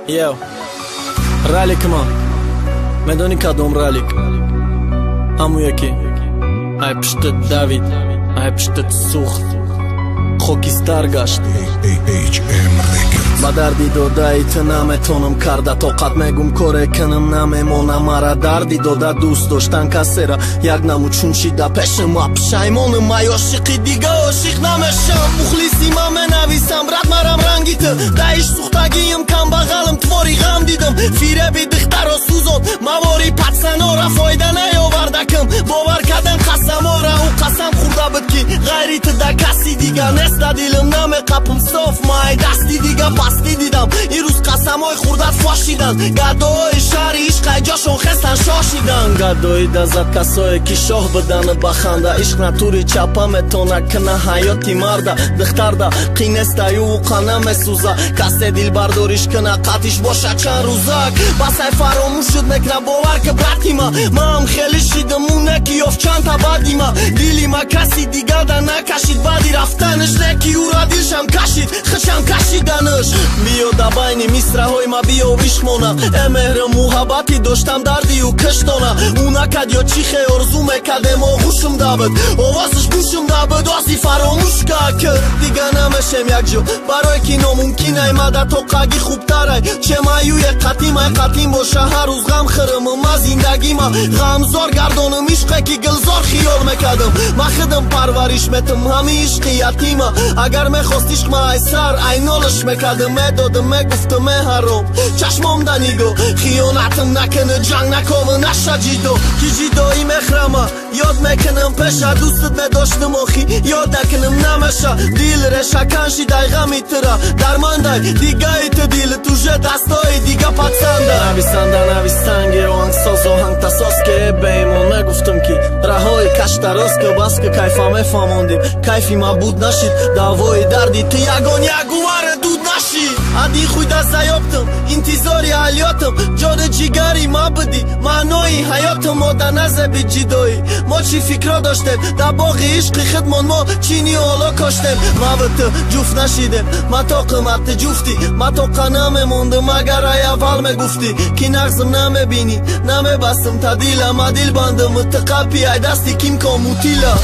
Yo, Ralik ma Medoni kadom Ralik Hamu yeki Aj pështët David Aj pështët Suht Khokistar gasht Ma dardi do da i të na me tonëm karda Tokat me gum kore kënëm na me mona mara Dardi do da dus do shtan kasera Jak na mu qun qi da peshëm a pëshajmonëm Ajo shiki diga o shik na me shëm Muhlisi ma me navisam brat maram rangitë Da ish suhtagijëm kam bagalëm të mori gam didëm Firebi dëkhtar o suzot Ma vori patsanora Fojda na jo vardakëm Bovar kaden kasamora U kasam khurda bëtki Gajri të da kasi diga Nesta dilëm na me kapëm sof Ma e dasti diga Pasti didam I rus kasamoj khurdat fashidan Gadoj shari ishkaj gjoshon khestan shoshidan Gadoj da zat kasoj ki shoh bëda në bakhanda Ishk naturi qapa me tona këna hajoti marda Dëkhtarda kinesta ju u kana me suza Kaste dil bardor ishkëna katish bosha qan ruzak Basaj faro mushut me kna bovar kë bratima Ma më khelishi dëmune ki of qanta badima Dilima kasi digada na kashit badi raftanësh Neki ura dil sham kashit Khësham kashit danësh Bio da bajni mistra hoj ma bio vishmona E me hrë muhabati do shtam dardi u kështona Una ka dio qihe orzume ka demo hushëm dabët O vasësh bushëm dabët o si faro mushka kër Digana me shem jak gjo Baroj kino mun kinaj ma da to kagi khubtaraj Që ma ju je katima e katim bo shahar uz gam khërëm ma zindagima Gam zor gardonëm ishqe ki gëlzor khiol me kadëm Ma khëdëm parvarish me të mhami ishqi jatima Agar me khost ishq ma ajsar ajnolësh me kadëm me do dhe me guftë me harom Qashmom da nigo Khionatëm na kënë gjang na kovë na shagjido Ki gjido i me khrama Jod me kënëm pesha Dustët me dosh në mohi Jod da kënëm na mesha Dil resha kan shidaj gami tëra Darmandaj Diga i të dilë Tu zhet astoj Diga patsanda Navisanda navisange O hang sozo hang ta soske E bejmo me guftëm ki Rahoj kashtaroske Baske kajfa me famondim Kajfi ma bud nashit Da voj dardi Të jagon jaguare dud nashit Adi khujda zajoptëm Intizori aljotëm Gjore gjigari ma bëdi Ma noji hajotëm O da nazebi gjidoj Mo që fikro do shtem Da bogi ishqi khëtmon mo Qini olo koshtem Ma vëtë gjuf nashidem Ma tokëm atë gjufti Ma toka na me mundë Ma garaja val me gufti Ki nakzëm na me bini Na me basëm ta dila Ma dil bandëm Të kapi ajdasti kim kom utila